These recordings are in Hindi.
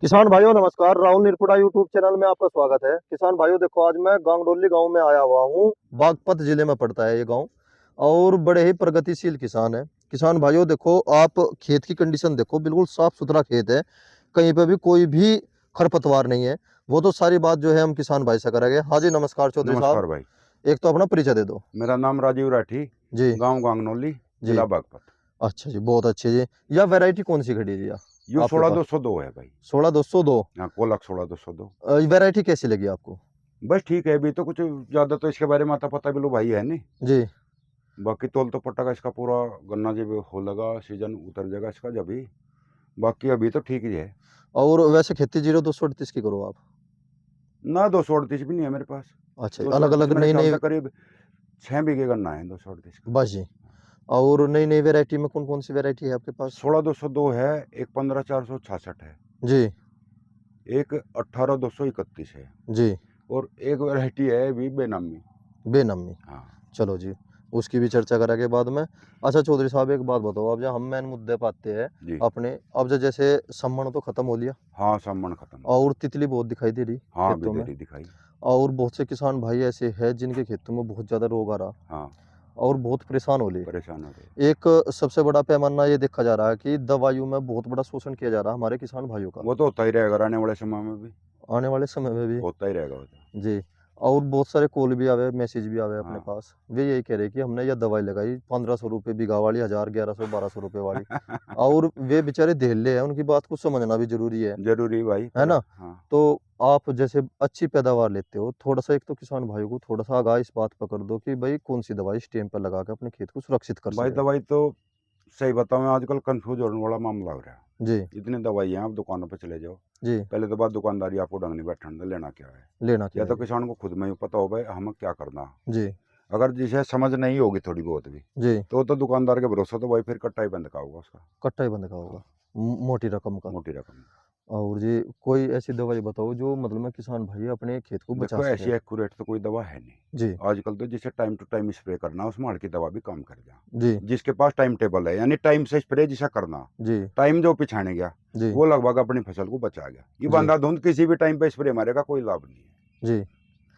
किसान भाइयों नमस्कार। राहुल निरपुड़ा यूट्यूब चैनल में आपका स्वागत है। किसान भाइयों देखो, आज मैं गांगडोली गांव में आया हुआ हूँ। बागपत जिले में पड़ता है ये गांव और बड़े ही प्रगतिशील किसान है। किसान भाइयों देखो, आप खेत की कंडीशन देखो, बिल्कुल साफ सुथरा खेत है। कहीं पे भी कोई भी खरपतवार नहीं है। वो तो सारी बात जो है हम किसान भाई से करेंगे। हाँ जी, नमस्कार चौधरी साहब। नमस्कार भाई। एक तो अपना परिचय दे दो। मेरा नाम राजीव राठी, जी गांव गांगनौली, जी। जिला बागपत। अच्छा जी, बहुत अच्छे जी। यह वैरायटी कौन सी खड़ी है जी यू आपके पास? 16-202 है भाई। 16-202। हाँ, कोलक 16-202। वैरायटी कैसी लगी आपको? बस ठीक है, अभी तो कुछ ज्यादा तो इसके बारे में आता पता बिलो भाई है नहीं। जी बाकी तोल तो पट्टा का इसका पूरा गन्ना जब हो लगा सीजन उतर जाएगा इसका जब भी। बाकी अभी तो ठीक ही है। और वैसे खेती 0238 की करो आप? ना 238 भी नहीं है मेरे पास। अच्छा, अलग 238 अलग मेरे नई ख्याल नई। से करीब 6 बीघे गन्ना है 238 का। बस जी। और नई नई वैरायटी में कौन कौन सी वैरायटी है आपके पास? 16-202 है, एक 15-466 है, जी एक 18-231 है, जी। और एक वैरायटी है अभी बेनामी। बेनमी। हाँ चलो जी, उसकी भी चर्चा करेंगे बाद में। अच्छा चौधरी साहब, एक बात बताओ, अब जब हम मेन मुद्दे पे आते हैं जी। अपने, अब जैसे सम्मन तो खत्म हो लिया हाँ, सामान खत्म हो गया। और तितली बहुत दिखाई दे रही हाँ, अभी खेतों दे में। रही दिखाई। और बहुत से किसान भाई ऐसे हैं जिनके खेतों में बहुत ज्यादा रोग आ रहा हाँ, और बहुत परेशान हो लिए। परेशान हो रहे। एक सबसे बड़ा पैमाना ये देखा जा रहा है कि दवाइयों में बहुत बड़ा शोषण किया जा रहा है हमारे किसान भाइयों का। वो तो होता ही रहेगा, आने वाले समय में भी आने वाले समय में भी। होता ही रहेगा वो तो। जी। और बहुत सारे कॉल भी आवे, मैसेज भी आवे अपने हाँ। पास। वे यही कह रहे कि हमने यह दवाई लगाई 1500 रुपये बीघा वाली, 1000, 1100, 1200 रुपये वाली। और वे बेचारे धेले हैं, उनकी बात को समझना भी जरूरी जरूरी भाई है पर। ना? हाँ तो आप जैसे अच्छी पैदावार लेते हो, थोड़ा सा एक तो किसान भाइयों को थोड़ा सा आगाह इस बात पर कर दो कि भाई कौन सी दवाई इस टाइम पर लगा के अपने खेत को सुरक्षित कर भाई, सके। दवाई तो सही बताऊँ आजकल कंफ्यूज होने वाला मामला हो रहा है। जी इतनी दवाई हैं, आप दुकानों पे चले जाओ। जी। पहले तो बात दुकानदारी आपको ढंग नहीं बैठने दे, लेना क्या है। लेना क्या या है तो जी? किसान को खुद में ही पता हो भाई हमें क्या करना। जी अगर जिसे समझ नहीं होगी थोड़ी बहुत भी, जी। तो दुकानदार के भरोसे तो भाई फिर कट्टा ही बंद का होगा उसका। कट्टा ही बंद का होगा। हाँ, मोटी रकम का। मोटी रकम। और जी, कोई ऐसी दवाई बताओ जो मतलब में किसान भाई अपने खेत को बचा देखो, सके। ऐसी एक्यूरेट तो कोई दवा है नहीं। जी आजकल तो जिसे टाइम टू टाइम स्प्रे करना, उसमें हल्की दवा भी काम कर जा। जी जिसके पास टाइम टेबल है, यानी टाइम से स्प्रे जिसे करना, जी टाइम जो पिछाने गया, जी वो लगभग अपनी फसल को बचा गया। ये जी बंधाधुंध किसी भी टाइम पे स्प्रे मारेगा कोई लाभ नहीं है। जी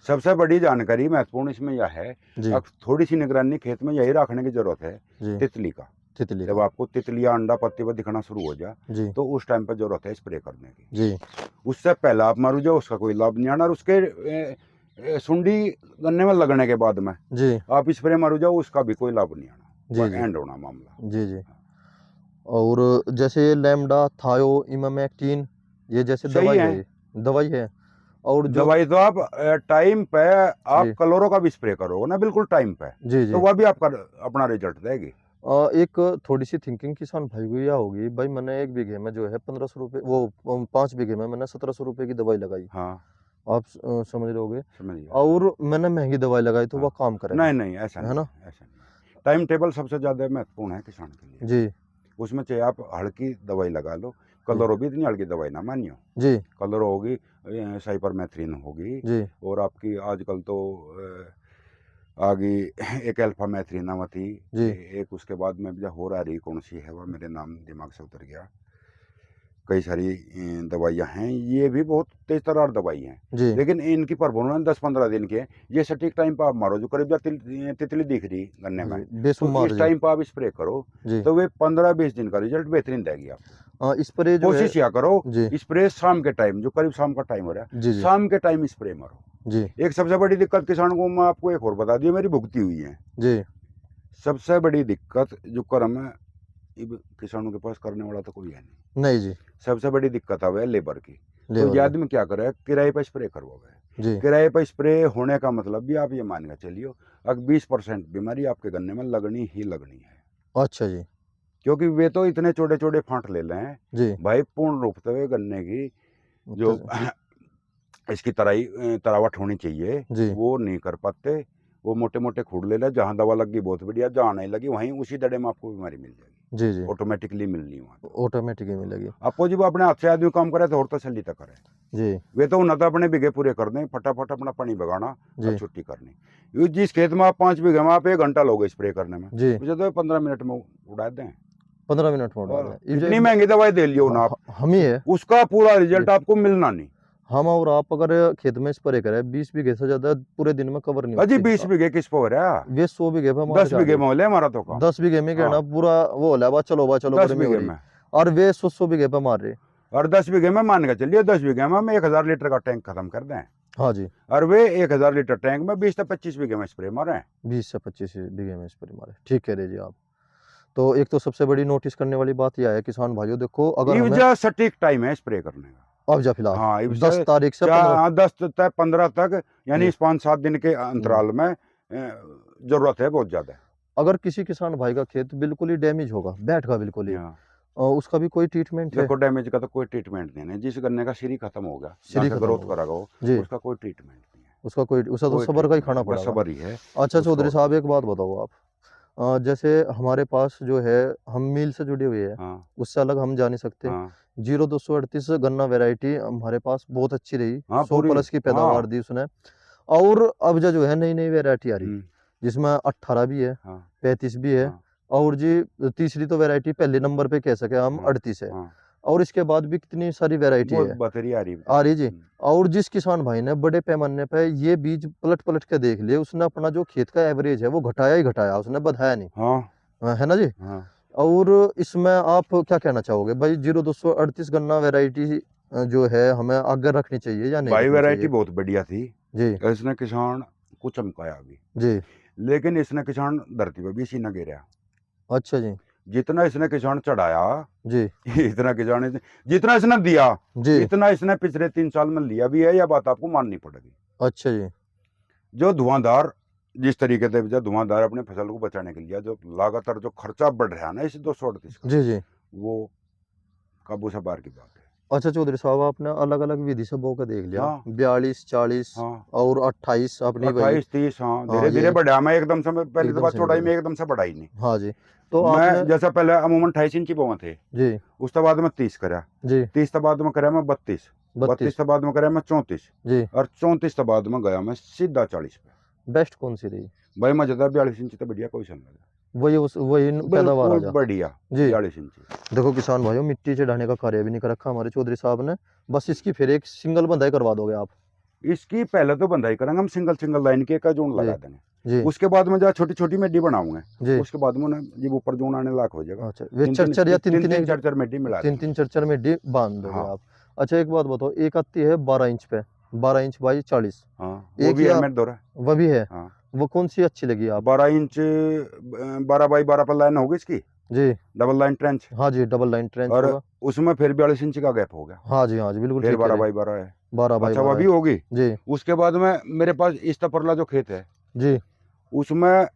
सबसे बड़ी जानकारी महत्वपूर्ण इसमें यह है, जी अब थोड़ी सी निगरानी खेत में यही रखने की जरूरत है। जी। तितली का, तितली जब का। आपको तितलियां अंडा पत्ती पर दिखना शुरू हो जाए, जी तो उस टाइम पर जरूरत है स्प्रे करने की। जी उससे पहले आप मारो जाओ, उसका कोई लाभ नहीं आना। और उसके सुंडी गन्ने में लगने के बाद में जी आप स्प्रे मारो जाओ, उसका भी कोई लाभ नहीं आना। जी वह जी एंड होना मामला। जी जी। और जैसे ये लैम्डा थायो इमामेक्टिन, ये जैसे सही दवाई है। है, ये दवाई है। और जो दवाई तो आप टाइम पे आप जी कलोरों का भी स्प्रे करो ना, बिल्कुल टाइम पे, जी तो जी। वह भी आपका अपना रिजल्ट देगी। एक थोड़ी सी थिंकिंग किसान भाई को यह होगी, भाई मैंने 1 बीघे में जो है 1500 रुपये, वो 5 बीघे में मैंने 1700 रुपये की दवाई लगाई। हाँ, आप समझ रहे होगे। समझ गया। और मैंने महंगी दवाई लगाई तो हाँ, वह काम करेगा, नहीं नहीं, ऐसा है नहीं ना? है, ऐसा नहीं है। टाइम टेबल सबसे ज़्यादा महत्वपूर्ण है किसान के लिए। जी उसमें चाहे आप हल्की दवाई लगा लो, जी कलरो भी इतनी हल्की दवाई ना मानियो। जी कलरो होगी, साइपरमेथ्रिन होगी, जी और आपकी आजकल तो आ गई एक अल्फामेथ्रिन थी। जी एक उसके बाद में जो हो रही कौन सी है, वह मेरे नाम दिमाग से उतर गया। कई सारी दवाइयाँ हैं, ये भी बहुत तेज तर्रार दवाई हैं। जी लेकिन इनकी परफॉर्मेंस 10-15 दिन की है। ये सटीक टाइम पर आप मारो, जो करीब तितली दिख रही गन्ने हाँ में, जी, तो बेशुमार इस जी। टाइम पर आप स्प्रे करो, जी। तो वे 15-20 दिन का रिजल्ट बेहतरीन देगी आपको। स्प्रे जो है। कोशिश या करो, जी स्प्रे शाम के टाइम, जो करीब शाम का टाइम हो रहा है, जी जी शाम के टाइम स्प्रे मारो। जी एक सबसे बड़ी दिक्कत किसान को मैं आपको एक और बता दी, मेरी भुगती हुई है। जी सबसे बड़ी दिक्कत जो कर्म है, इब किसानों के पास करने वाला तो कोई है नहीं। नहीं जी। सबसे बड़ी दिक्कत आवे लेबर की। तो ये लेबर आदमी क्या करे, किराए पर स्प्रे करवावे। की। जी। किराए पर स्प्रे होने का मतलब भी आप ये मान के चलियो, अगर 20% बीमारी आपके गन्ने में लगनी ही लगनी है। अच्छा जी। क्योंकि वे तो इतने छोटे छोटे फांट ले लें जी। भाई, पूर्ण रूप से गन्ने की जो तो, इसकी तरावट होनी चाहिए, जी वो नहीं कर पाते। वो मोटे मोटे खूड ले ले, जहाँ दवा लगी बहुत बढ़िया, जहाँ नहीं लगी वहीं उसी दड़े में आपको बीमारी मिल जाएगी। जी जी। ऑटोमेटिकली मिलनी वहाँ तो। ऑटोमेटिक ही मिलेगी। आपको जब अपने हाथ से आदमी काम करे तो और तसल्ली तक करे। जी वे तो न तो अपने बीघे पूरे कर दें, फटाफट अपना पानी भगाना और जी छुट्टी करनी। जिस खेत में आप 5 बीघे में आप 1 घंटा लोगे स्प्रे करने में, जी मुझे तो 15 मिनट में उड़ा दें। 15 मिनट में डाल और रहे हैं। इतनी महंगी दवाई दे लियो ना आप, हम ही है, उसका पूरा रिजल्ट आपको मिलना नहीं। हम और आप अगर खेत में स्प्रे करें 20 बीघे से ज्यादा पूरे दिन में कवर नहीं अजी होती 20 बीघे किस पे हो रहा है? वे 100 बीघे पे मार 10 जा बीघे रही में हो ले हमारा तो है। काम। 10 बीघे में कहना हाँ। पूरा वो होला बा चलो 10 गर्मी हो बीघे रही, में, और वे 100 बीघे पे मार रहे। और 10 बीघे में मान के चलिए 10 बीघे में हम 1000 लीटर का टैंक खत्म कर दें, हाँ जी, और वे 1000 लीटर टैंक में 20 से 25 बीघे में स्प्रे मारे। 20 से 25 बीघे में स्प्रे मारे, ठीक कह रहे जी आप। तो एक तो सबसे बड़ी नोटिस करने वाली बात यह है किसान भाइयों, देखो अगर हमें इवजा सटीक टाइम है स्प्रे करने का। अब जा फिलहाल हाँ 10 तारीख से 15 10 तक 15 तक, यानी जी। इस 5-7 दिन के अंतराल में जरूरत है बहुत ज्यादा। अगर किसी किसान भाई का खेत बिल्कुल ही डैमेज होगा, बैठगा बिल्कुल ही, हाँ। उसका भी कोई ट्रीटमेंट है? देखो डैमेज का तो कोई ट्रीटमेंट नहीं है, जिस गन्ने का सिरी खत्म हो गया, सिरी जहाँ से खत्म ग्रोथ होगा करेगा वो, जी, उसका कोई ट्रीटमेंट नहीं है। उसका तो कोई सबर का ही ट्रीटमेंट खाना नहीं, बस पड़ेगा। सबर ही है। अच्छा उसका चौधरी और साहब कुछ एक बात बताओ आप, जैसे हमारे पास जो है हम मिल से जुड़े हुए हैं, हाँ उससे अलग हम जा नहीं सकते। हाँ 0238 गन्ना वैरायटी हमारे पास बहुत अच्छी रही, हाँ 100 पूरी। प्लस की पैदावार हाँ दी उसने। और अब जो है नई नई वैरायटी आ रही, हम्म, जिसमें 18 भी है, हाँ 35 भी है, हाँ और जी तीसरी तो वैरायटी पहले नंबर पे कह सके हम हाँ 38 है। हाँ, और इसके बाद भी कितनी सारी वैरायटी बहुत है बतरी आ रही है। आ रही जी। और जिस किसान भाई ने बड़े पैमाने पे ये बीज पलट पलट के देख लिए, उसने अपना जो खेत का एवरेज है वो घटाया ही घटाया, उसने बढ़ाया नहीं, हाँ है ना जी। हाँ और इसमें आप क्या कहना चाहोगे भाई, 0238 गन्ना वैरायटी जो है हमें आगे रखनी चाहिए या नहीं भाई रखनी वैरायटी चाहिए? बहुत बढ़िया थी, जी इसने किसान को चमकाया भी, जी, लेकिन इसने किसान धरती पर भी सीना गिरा। अच्छा जी, जितना इसने किसान चढ़ाया, जी इतना किसान जितना इसने दिया, जी, इतना इसने पिछले 3 साल में लिया भी है, यह बात आपको माननी पड़ेगी। अच्छा जी, जो धुआंधार, जिस तरीके से जो धुआंधार अपने फसल को बचाने के लिए जो लगातार जो खर्चा बढ़ रहा है ना इस 238 का, जी जी। वो काबू से बाहर की बात है। अच्छा चौधरी साहब, आपने अलग अलग विधि से बो के देख लिया, हाँ 42 40 हाँ और 28 अपनी वही, 28-30, हाँ हाँ धीरे धीरे ये बढ़ा। मैं एकदम से, मैं पहली तो एकदम बात से नहीं चौड़ाई में बढ़ा, एकदम से बढ़ाई नहीं। हाँ जी। तो आपने मैं जैसा पहले अमूमन 28 इंची बोवा थे, जी उसके बाद में 30 करा, जी 30 के बाद में करा मैं 32, 32 के बाद में करा मैं 34, जी, और 34 के बाद में गया मैं सीधा 40 पे। बेस्ट कौन सी रही? भाई मजेदार 42 इंची तो बढ़िया कोई सन लगा, वही पैदावार आ बिल्कुल जा बढ़िया जी। 42 इंची। देखो किसान भाइयों, मिट्टी चढ़ाने का कार्य भी नहीं कर रखा हमारे चौधरी साहब ने, बस इसकी फिर एक सिंगल बंधाई करवा दोगे आप? इसकी पहले तो बंधाई करेंगे हम, सिंगल लाइन के का जोन जी लगा देंगे, जी उसके बाद में जहाँ छोटी छोटी मेडी बनाऊंगे, जी। उसके बाद में जब ऊपर जोन आने लायक हो जाएगा, अच्छा वे चरचर या तीन तीन चार मेडी मिला देंगे। तीन चरचर में डी बांध दोगे हाँ आप? अच्छा एक बात बताओ, एक आती है 12 इंच पे, 12 इंच बाई 40, हाँ वो एक भी है या मेरे दौरा। वह भी है, हाँ वो कौन सी अच्छी लगी आप? 12 इंच 12 बाई 12 पर लाइन होगी इसकी, जी डबल लाइन ट्रेंच, हाँ जी, डबल लाइन ट्रेंच और होगा, उसमें फिर 42 इंच का गैप हो गया, हाँ जी बिल्कुल फिर ठीक कह 12 रहे, बाई 12 है। 12 बाई अच्छा वह 12 भी है होगी। जी उसके बाद में मेरे पास इस तपरला जो खेत है, जी उसमें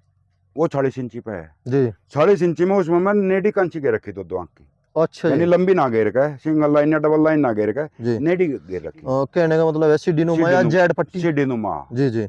वो 40 इंची पे है, जी। 40 इंची में उसमें मैं नेडी कंची के रखी दो आंख की, अच्छा यानी जी लंबी ना घेर का, सिंगल लाइन या डबल लाइन ना घेर का, जी, नेडी घेर रखी, कहने का मतलब है सीडी नुमा या जेड पट्टी? सीडी नुमा। जी जी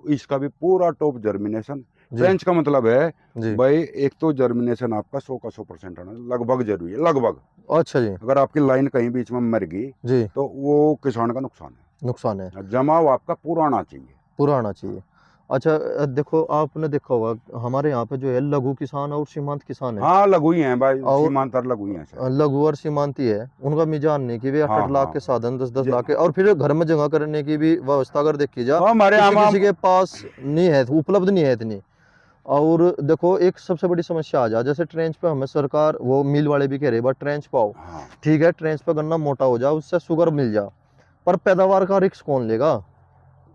इसका भी पूरा टॉप जर्मिनेशन। जी ट्रेंच का मतलब है जी। भाई, एक तो जर्मिनेशन आपका 100 का 100% आना लगभग जरूरी है, लगभग। अच्छा जी अगर आपकी लाइन कहीं बीच में मर गई जी, तो वो किसान का नुकसान नुकसान है, है। जमाव आपका पूरा आना चाहिए। पूरा आना चाहिए। अच्छा देखो आपने देखा होगा हमारे यहाँ पे जो है लघु किसान और सीमांत किसान है, हाँ लघु ही है भाई, और सीमांतर लघु ही है सर। लघु और सीमांती है, उनका मिजान नहीं कि वे 8 हाँ लाख हाँ के साधन 10 ज- लाख के, और फिर घर में जगह करने की भी व्यवस्था अगर देखी जा, हाँ, हमारे किसी यहाँ किसी के पास नहीं है, उपलब्ध नहीं है इतनी। और देखो एक सबसे बड़ी समस्या आ जा, जैसे ट्रेंच पे हमें सरकार, वो मिल वाले भी कह रहे बट ट्रेंच पाओ, हाँ ठीक है ट्रेंच पे गन्ना मोटा हो जा, उससे शुगर मिल जा, पर पैदावार का रिस्क कौन लेगा?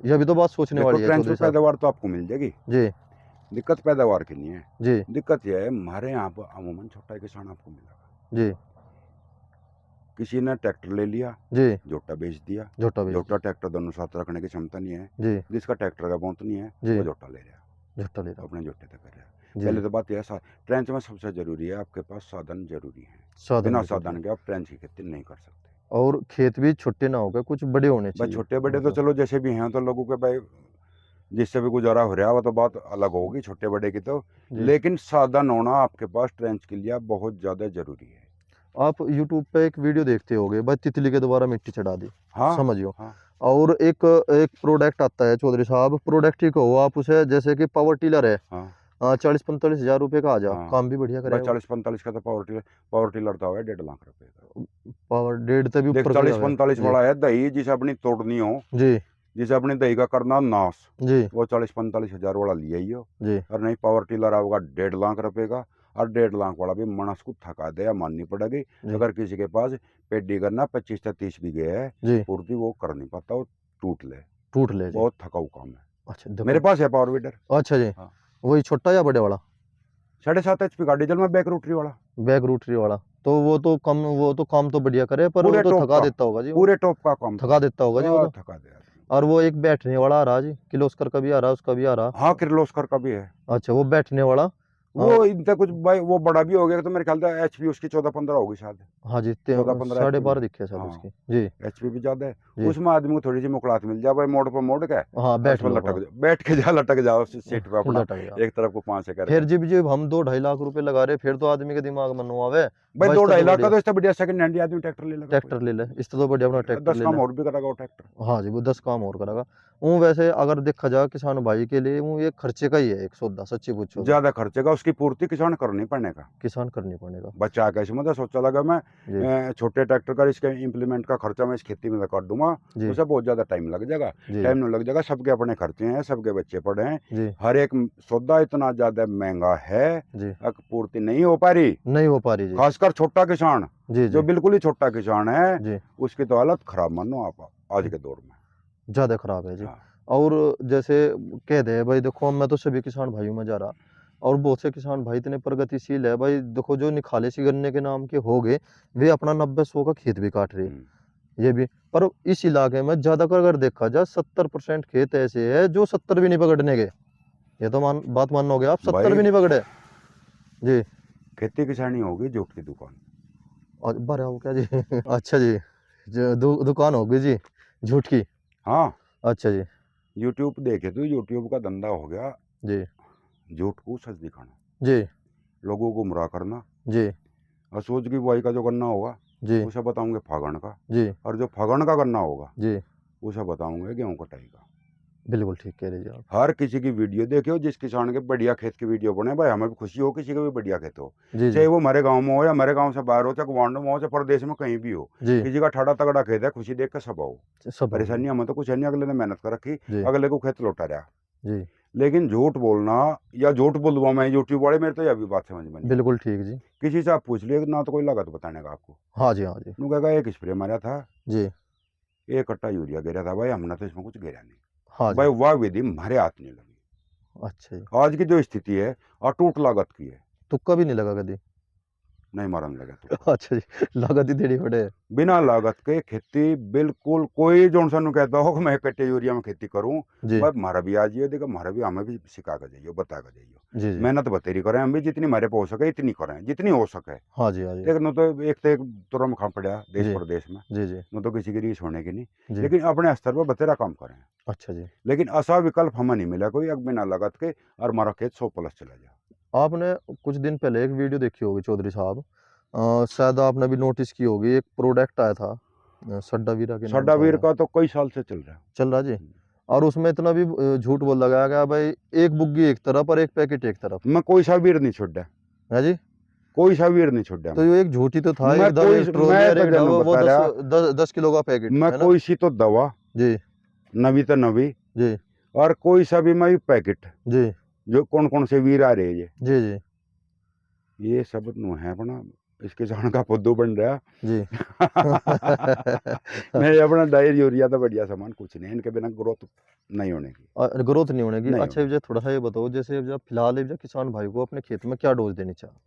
यह भी तो बात सोचने देखो वाली है ट्रेंच पे चौधरी साहब। पैदावार तो आपको मिल जाएगी, जी दिक्कत पैदावार की नहीं है। जी दिक्कत यह है हमारे यहाँ पर अमूमन छोटा किसान आपको मिलेगा, जी किसी ने ट्रैक्टर ले लिया, जी, जोटा बेच दिया, झोटा बेच जोटा ट्रैक्टर दोनों साथ रखने की क्षमता नहीं है, जी जिसका ट्रैक्टर का बहुत नहीं है जी, वो जोटा ले रहा, झोटा ले रहा अपने जोटे तक कर रहा। जी, पहले तो बात यह है, ट्रेंच में सबसे जरूरी है आपके पास साधन जरूरी है, साधन बिना भी जरूरी साधन है। के आप ट्रेंच की खेती नहीं कर सकते। और खेत भी छोटे ना होकर कुछ बड़े होने भाई चाहिए, छोटे बड़े तो मतलब चलो जैसे भी हैं, तो लोगों के भाई जिससे भी गुजारा हो रहा है वो तो बात अलग होगी, छोटे बड़े की तो, जी। लेकिन साधन होना आपके पास ट्रेंच के लिए बहुत ज्यादा जरूरी है। आप YouTube पे एक वीडियो देखते होगे भाई, तितली के द्वारा मिट्टी चढ़ा दी, हाँ समझियो। हाँ और एक एक प्रोडक्ट आता है चौधरी साहब, प्रोडक्ट ही कहो आप उसे, जैसे कि पावर टिलर है, हाँ हाँ 40-45 हजार रुपए का आ जा, हाँ। काम भी बढ़िया भाई करेगा। 40-45 का तो पावर टिलर था 1.5 लाख रुपए का। पावर 1.5 से भी देख ऊपर का जावे 40-45 जी। वाला है दही जिसे अपनी तोड़नी हो, जी जिसे अपनी दही का करना नाश, जी वो 40-45 हजार वाला लिया ही हो। जी और नहीं पावर टिलर आएगा 1.5 लाख रुपए का, और 1.5 लाख वाला भी मनस को थका दे माननी पड़ेगी। जी अगर किसी के पास पेडी करना 25 से 30 बीघे है जी पूर्ति, वो कर नहीं पाता, वो टूट ले, टूट ले जी। बहुत थकाऊ काम है। अच्छा मेरे देखो, पास है पावर वीडर। अच्छा जी, हाँ। वही छोटा या बड़े वाला? 7.5 HP का डीजल में बैक रोटरी वाला, बैक रूटरी वाला, तो वो तो कम, वो तो काम तो बढ़िया करे, पर वो पूरे तो टॉप थका का, देता होगा जी, वो पूरे टॉप का काम थका था। देता होगा जी वो तो। थका दे आदमी। और वो एक बैठने वाला आ रहा जी, किर्लोस्कर का भी आ रहा, उसका भी आ रहा। हाँ किर्लोस्कर का भी है। अच्छा वो बैठने वाला। वो इनसे कुछ भाई वो बड़ा भी हो गया, तो मेरे ख्याल से HP उसकी 14-15 होगी शायद, हाँ जी 14-15 HP 12.5 में। दिखे शायद हाँ उसकी जी। HP भी ज्यादा है। जी उसमें आदमी को थोड़ी सी मुकलात मिल जाए भाई, मोड़ पर मोड़ के, हाँ और बैठ उसमें लो लटक अपना, जा, बैठ के जा लटक जाओ उस सीट पे अपना, लटक जा। एक तरफ को 5 से फिर करके। जब जब हम 2-2.5 लाख रुपए लगा रहे, फिर तो आदमी के दिमाग में नो आवे भाई भाई, दो इससे ढाई तो लाख का बढ़िया तो इससे बढ़िया सेकंड हैंड आदमी ट्रैक्टर ले लेगा कोई। ट्रैक्टर ले ले, इससे तो बढ़िया अपना ट्रैक्टर 10 ले काम ले। और भी करेगा वो ट्रैक्टर। हाँ जी वो 10 काम और करेगा। वो वैसे अगर देखा जाए किसान भाई के लिए, वो ये खर्चे का ही है एक सौदा, सच्ची पूछो तो ज्यादा खर्चे का, उसकी पूर्ति किसान करनी पड़ने का। किसान करनी पड़ेगा बच्चा कैसे मतलब सोचा लगा मैं जी छोटे ट्रैक्टर का इसके इम्प्लीमेंट का खर्चा मैं इस खेती में कर दूंगा, जी उसे बहुत ज्यादा टाइम लग जाएगा। जी टाइम नहीं लग जाएगा, सबके अपने खर्चे हैं, सबके बच्चे पड़े हैं, जी हर एक सौदा इतना ज्यादा महंगा है, जी पूर्ति नहीं हो पा रही। नहीं हो पा रही जी खासकर छोटा किसान, जी जो जी बिल्कुल ही छोटा किसान है, जी उसकी तो हालत खराब मानो आप आज के दौर में। ज़्यादा खराब है जी। हाँ। और जैसे कह दे भाई, देखो मैं तो सभी किसान भाइयों में जा रहा, और बहुत से किसान भाई इतने प्रगतिशील है भाई, देखो जो निखाले सी गन्ने के नाम के हो गए, वे अपना 90-100 का खेत भी काट रहे, ये भी। पर इस इलाके में ज्यादातर अगर देखा जाए 70% खेत ऐसे है जो 70 भी नहीं पकड़ने के। ये तो बात मानोगे आप, 70 भाई भी नहीं पकड़े जी। खेती किसानी होगी जूट की दुकान। और बारे हो क्या जी अच्छा जी, दुकान होगी जी झूठ की। हाँ अच्छा जी यूट्यूब देखे तो यूट्यूब का धंधा हो गया जी झूठ को सच दिखाना, जी लोगों को गुमराह करना। जी और सोच की बुआई का जो करना होगा जी उसे बताऊंगे फागण का, जी और जो फागण का करना होगा जी उसे बताऊंगे गेहूं कटाई का। बिल्कुल ठीक कह रहे जी आप। हर किसी की वीडियो देखियो, जिस किसान के बढ़िया खेत की वीडियो बने भाई, हमें भी खुशी हो किसी का भी बढ़िया खेत हो, जी जी चाहे वो हमारे गांव में हो या हमारे गांव से बाहर हो, चाहे गुवांड में हो, चाहे प्रदेश में कहीं भी हो, जी किसी का ठाड़ा तगड़ा खेत है, खुशी देख कर सब हो। सब हो गया। परेशानी हमें तो कुछ है नहीं, अगले ने मेहनत कर रखी, जी अगले को खेत लौटा रहा। जी लेकिन झूठ बोलना या झूठ बोलवा मैं यूट्यूब वाले, मेरे तो यह भी बात समझ में नहीं आती। बिल्कुल ठीक जी। किसी से आप पूछ लिए ना तो कोई लागत बताने का आपको, हाँ जी हाँ जी नु कहेगा एक स्प्रे मारा था, जी 1 कट्टा यूरिया गिरा था, भाई हमने तो इसमें कुछ गिरा नहीं। हाँ भाई जी। वह विधि हमारे हाथ नहीं लगी। अच्छा जी, आज की जो स्थिति है अटूट लागत की है, तुक्का भी नहीं लगा कभी? नहीं मारने लगा तो अच्छा जी, लागत ही देनी पड़े। बिना लागत के खेती बिल्कुल। कोई जो सा कहता हो कि मैं 1 कट्टे यूरिया में खेती करूं, जी भाई हमारा भी आज ये देखो, हमारा भी हमें भी सिखा कर जाइए, बता कर जाइए। जी जी मेहनत बतेरी करें, हम भी जितनी हमारे पे हो सके इतनी करें, जितनी हो सके। हाँ जी हाँ जी देख न तो एक तुरम खा पड़ा देश जी प्रदेश में, जी जी न तो किसी की रीस होने की नहीं, जी लेकिन अपने स्तर पर बतेरा काम करें। अच्छा जी। लेकिन ऐसा विकल्प हमें नहीं मिला कोई, अब बिना लागत के, और हमारा खेत 100+ चला जाए। आपने कुछ दिन पहले एक वीडियो देखी होगी चौधरी साहब, शायद आपने भी नोटिस की होगी, एक प्रोडक्ट आया था सड्डा वीरा के नाम साडा से वीर आया, का तो कई साल से चल रहा है। चल रहा जी। और उसमें इतना भी झूठ बोल लगाया गया भाई, एक बुग्गी एक तरफ और एक पैकेट एक तरफ मैं कोई सा वीर नहीं छोड़ा, है जी। कोई सा वीर नहीं छोड़ा। तो ये एक झूठी तो था, मैं एक कोई ट्रोली मैं और तो एक जन ढाबा, वो बता रहा, 10 किलो का पैकेट मैं है ना कोई सी तो दवा जी नवी तो नवी, जी और कोई सा भी मैं पैकेट, जी जो कौन कौन से वीर आ रहे हैं जी जी ये सब नु है अपना, इसके जान का पुद्दू बन रहा जी नहीं अपना डायर यूरिया तो बढ़िया सामान कुछ नहीं, इनके बिना ग्रोथ नहीं होने की, ग्रोथ नहीं होने की। नहीं अच्छा होने। मुझे थोड़ा सा ये बताओ, जैसे अब जब फिलहाल अब जब किसान भाई को अपने खेत में क्या डोज देनी चाहिए?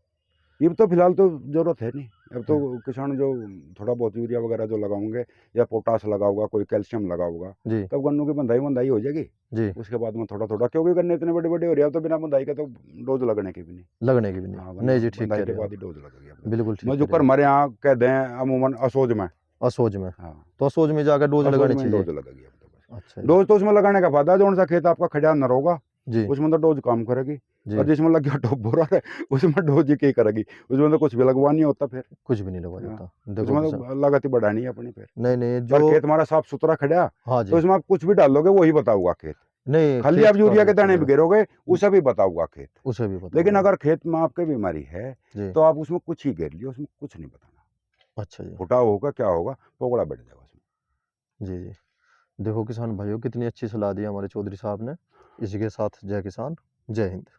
ये तो फिलहाल तो जरूरत है नहीं, अब तो हाँ, किसान जो थोड़ा बहुत यूरिया वगैरह जो लगाओगे या पोटास लगाओगा, कोई कैल्शियम लगाओगा, जी तब गन्नों की बंधाई हो जाएगी। जी उसके बाद में थोड़ा थोड़ा, क्योंकि गन्ने इतने बड़े बड़े हो रहे हैं, अब तो बिना बंधाई के तो डोज लगने की भी नहीं। लगने की भी नहीं। हाँ नहीं गन्ना जी ठीक बंधाई कह के रहे हो बाद आप, ही डोज लगेगी अब तो। बिल्कुल ठीक मैं कह जो रहे कर हो हमारे यहाँ कहते हैं अमूमन असोज में, आप। असोज में, हाँ तो असोज में जाकर डोज असोज लगानी में चाहिए। डोज लगेगी अब तो बस। अच्छा जी डोज तो उसमें लगाने का फायदा है, जो सा खेत आपका खड़ा न होगा जी उसमें तो डोज काम करेगी, जी और जिसमें लग गया टॉप बोरा है उसमें डोज ही क्या करेगी, उसमें तो कुछ भी लगवा नहीं होता फिर। कुछ भी नहीं लगा हाँ, जाता देखो उसमें किसान। तो लागत ही बढ़ानी है अपनी फिर। नहीं नहीं पर जो, खेत हमारा साफ सुथरा खड़ा, हाँ तो जी उसमें आप कुछ भी डालोगे वही बताऊंगा खेत। नहीं खाली खेत आप का यूरिया भी के दाने भी चलेगा, गिरोगे उसे भी बताऊंगा खेत। उसे भी लेकिन बताओगे। अगर खेत में आपके बीमारी है जी, तो आप उसमें कुछ ही गिर लियो, उसमें कुछ नहीं बताना। अच्छा जी। फुटाव होगा क्या होगा, पोगड़ा बैठ जाएगा उसमें। जी, जी। देखो किसान भाइयों कितनी अच्छी सलाह दी हमारे चौधरी साहब ने। इसी के साथ जय किसान, जय हिंद।